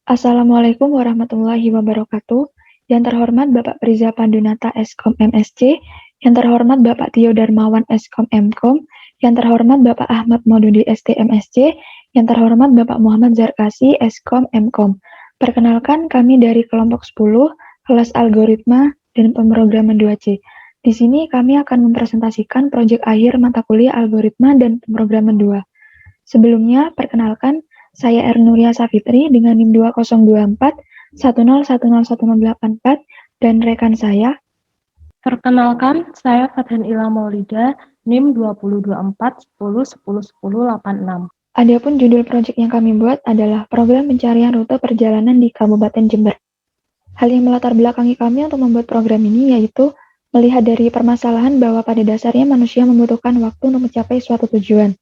Assalamualaikum warahmatullahi wabarakatuh. Yang terhormat Bapak Priza Pandunata Eskom MSc, yang terhormat Bapak Tio Darmawan Eskom Mkom, yang terhormat Bapak Ahmad Maududi STMSc, yang terhormat Bapak Muhammad Zarkasi Eskom Mkom. Perkenalkan, kami dari kelompok 10, kelas algoritma dan pemrograman 2C. Di sini kami akan mempresentasikan proyek akhir mata kuliah algoritma dan pemrograman 2. Sebelumnya, perkenalkan, saya Ernuria Safitri dengan NIM 2024 10101084 dan rekan saya. Perkenalkan, saya Fathan Ila Maulida, NIM 2024 10 10 10 86. Adapun judul proyek yang kami buat adalah Program Pencarian Rute Perjalanan di Kabupaten Jember. Hal yang melatar belakangi kami untuk membuat program ini yaitu melihat dari permasalahan bahwa pada dasarnya manusia membutuhkan waktu untuk mencapai suatu tujuan.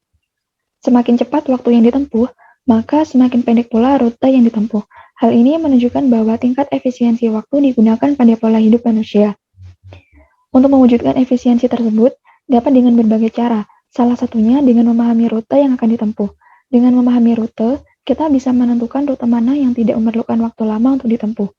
Semakin cepat waktu yang ditempuh, maka semakin pendek pula rute yang ditempuh. Hal ini menunjukkan bahwa tingkat efisiensi waktu digunakan pada pola hidup manusia. Untuk mewujudkan efisiensi tersebut, dapat dengan berbagai cara, salah satunya dengan memahami rute yang akan ditempuh. Dengan memahami rute, kita bisa menentukan rute mana yang tidak memerlukan waktu lama untuk ditempuh.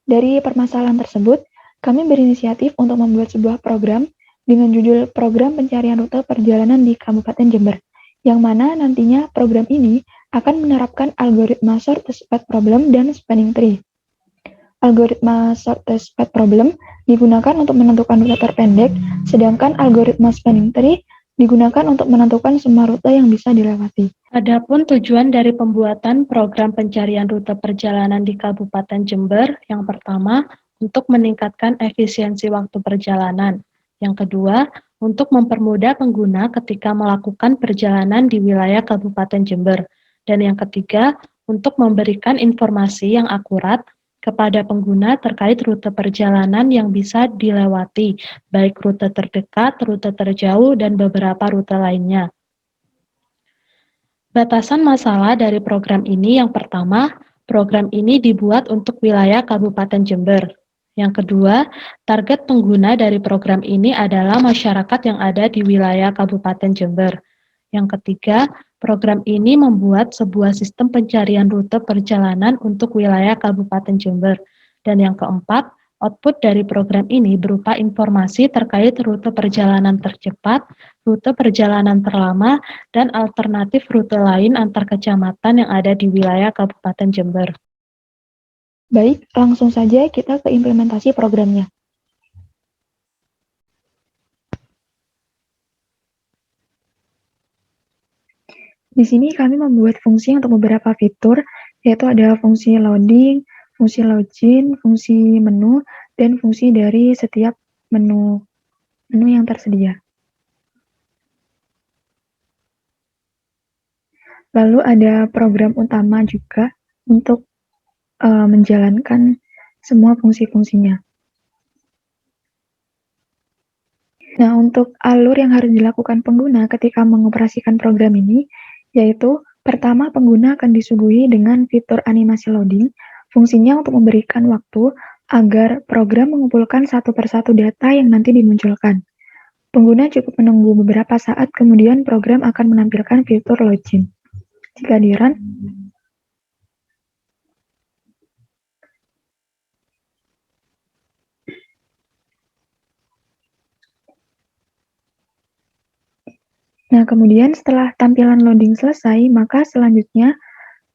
Dari permasalahan tersebut, kami berinisiatif untuk membuat sebuah program dengan judul Program Pencarian Rute Perjalanan di Kabupaten Jember, yang mana nantinya program ini akan menerapkan algoritma shortest path problem dan spanning tree. Algoritma shortest path problem digunakan untuk menentukan rute terpendek, sedangkan algoritma spanning tree digunakan untuk menentukan semua rute yang bisa dilewati. Adapun tujuan dari pembuatan program pencarian rute perjalanan di Kabupaten Jember, yang pertama, untuk meningkatkan efisiensi waktu perjalanan. Yang kedua, untuk mempermudah pengguna ketika melakukan perjalanan di wilayah Kabupaten Jember. Dan yang ketiga, untuk memberikan informasi yang akurat kepada pengguna terkait rute perjalanan yang bisa dilewati, baik rute terdekat, rute terjauh, dan beberapa rute lainnya. Batasan masalah dari program ini yang pertama, program ini dibuat untuk wilayah Kabupaten Jember. Yang kedua, target pengguna dari program ini adalah masyarakat yang ada di wilayah Kabupaten Jember. Yang ketiga, program ini membuat sebuah sistem pencarian rute perjalanan untuk wilayah Kabupaten Jember. Dan yang keempat, output dari program ini berupa informasi terkait rute perjalanan tercepat, rute perjalanan terlama, dan alternatif rute lain antar kecamatan yang ada di wilayah Kabupaten Jember. Baik, langsung saja kita ke implementasi programnya. Di sini kami membuat fungsi untuk beberapa fitur, yaitu ada fungsi loading, fungsi login, fungsi menu, dan fungsi dari setiap menu yang tersedia. Lalu ada program utama juga untuk menjalankan semua fungsi-fungsinya. Nah, untuk alur yang harus dilakukan pengguna ketika mengoperasikan program ini, yaitu pertama pengguna akan disuguhi dengan fitur animasi loading, fungsinya untuk memberikan waktu agar program mengumpulkan satu persatu data yang nanti dimunculkan. Pengguna cukup menunggu beberapa saat, kemudian program akan menampilkan fitur login. Jika di-run, nah, kemudian setelah tampilan loading selesai, maka selanjutnya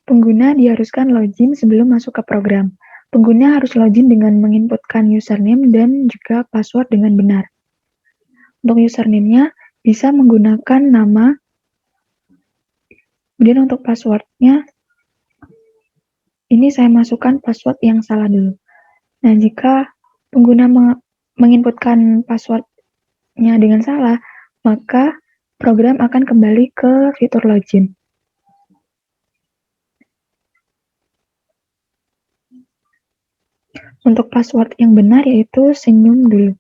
pengguna diharuskan login sebelum masuk ke program. Pengguna harus login dengan menginputkan username dan juga password dengan benar. Untuk username-nya bisa menggunakan nama, kemudian untuk password-nya, ini saya masukkan password yang salah dulu. Nah, jika pengguna menginputkan password-nya dengan salah, maka program akan kembali ke fitur login. Untuk password yang benar yaitu senyum dulu.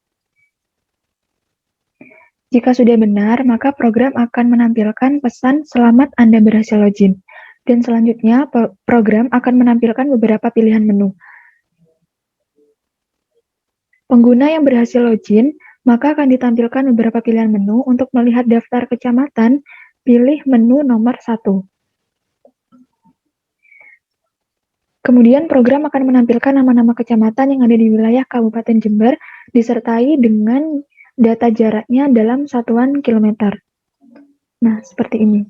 Jika sudah benar, maka program akan menampilkan pesan "Selamat Anda berhasil login". Dan selanjutnya, program akan menampilkan beberapa pilihan menu. Pengguna yang berhasil login, maka akan ditampilkan beberapa pilihan menu. Untuk melihat daftar kecamatan, pilih menu nomor 1. Kemudian program akan menampilkan nama-nama kecamatan yang ada di wilayah Kabupaten Jember disertai dengan data jaraknya dalam satuan kilometer. Nah, seperti ini.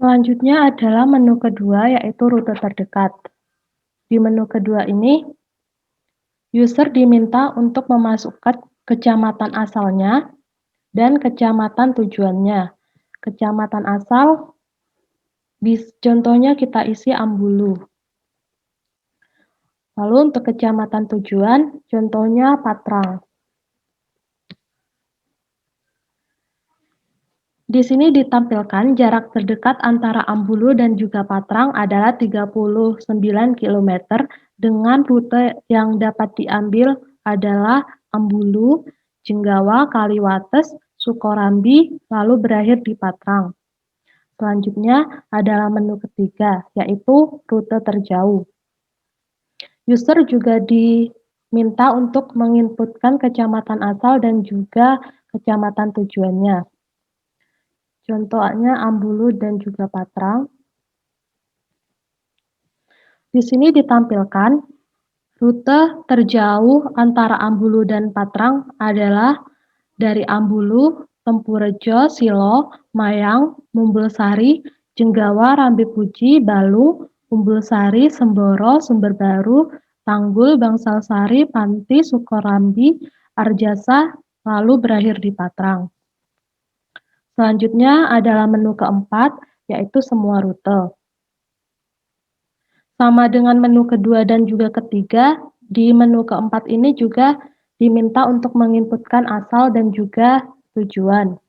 Selanjutnya adalah menu kedua, yaitu rute terdekat. Di menu kedua ini, user diminta untuk memasukkan kecamatan asalnya dan kecamatan tujuannya. Kecamatan asal, contohnya kita isi Ambulu. Lalu untuk kecamatan tujuan, contohnya Patrang. Di sini ditampilkan jarak terdekat antara Ambulu dan juga Patrang adalah 39 km dengan rute yang dapat diambil adalah Ambulu, Jenggawa, Kaliwates, Sukorambi, lalu berakhir di Patrang. Selanjutnya adalah menu ketiga, yaitu rute terjauh. User juga diminta untuk menginputkan kecamatan asal dan juga kecamatan tujuannya. Contohnya Ambulu dan juga Patrang. Di sini ditampilkan rute terjauh antara Ambulu dan Patrang adalah dari Ambulu, Tempurejo, Silo, Mayang, Mumbulsari, Jenggawa, Rambipuji, Balung, Mumbulsari, Semboro, Sumberbaru, Tanggul, Bangsalsari, Panti, Sukorambi, Arjasa, lalu berakhir di Patrang. Selanjutnya adalah menu keempat, yaitu semua rute. Sama dengan menu kedua dan juga ketiga, di menu keempat ini juga diminta untuk menginputkan asal dan juga tujuan.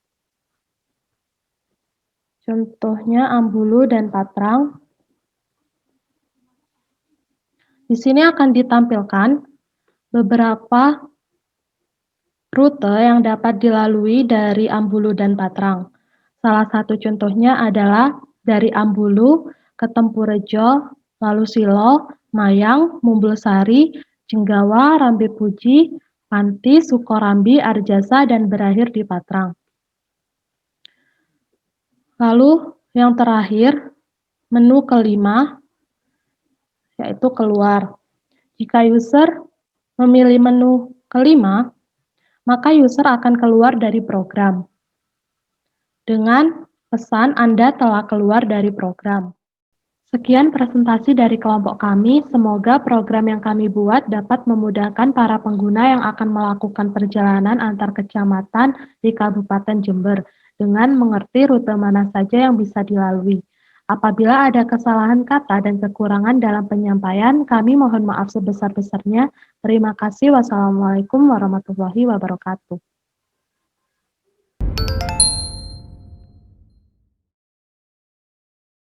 Contohnya Ambulu dan Patrang. Di sini akan ditampilkan beberapa rute yang dapat dilalui dari Ambulu dan Patrang. Salah satu contohnya adalah dari Ambulu ke Tempurejo, lalu Silo, Mayang, Mumbulsari, Jenggawa, Rambipuji, Panti, Sukorambi, Arjasa, dan berakhir di Patrang. Lalu yang terakhir, menu kelima, yaitu keluar. Jika user memilih menu kelima, maka user akan keluar dari program dengan pesan Anda telah keluar dari program. Sekian presentasi dari kelompok kami. Semoga program yang kami buat dapat memudahkan para pengguna yang akan melakukan perjalanan antar kecamatan di Kabupaten Jember dengan mengerti rute mana saja yang bisa dilalui. Apabila ada kesalahan kata dan kekurangan dalam penyampaian, kami mohon maaf sebesar-besarnya. Terima kasih. Wassalamualaikum warahmatullahi wabarakatuh.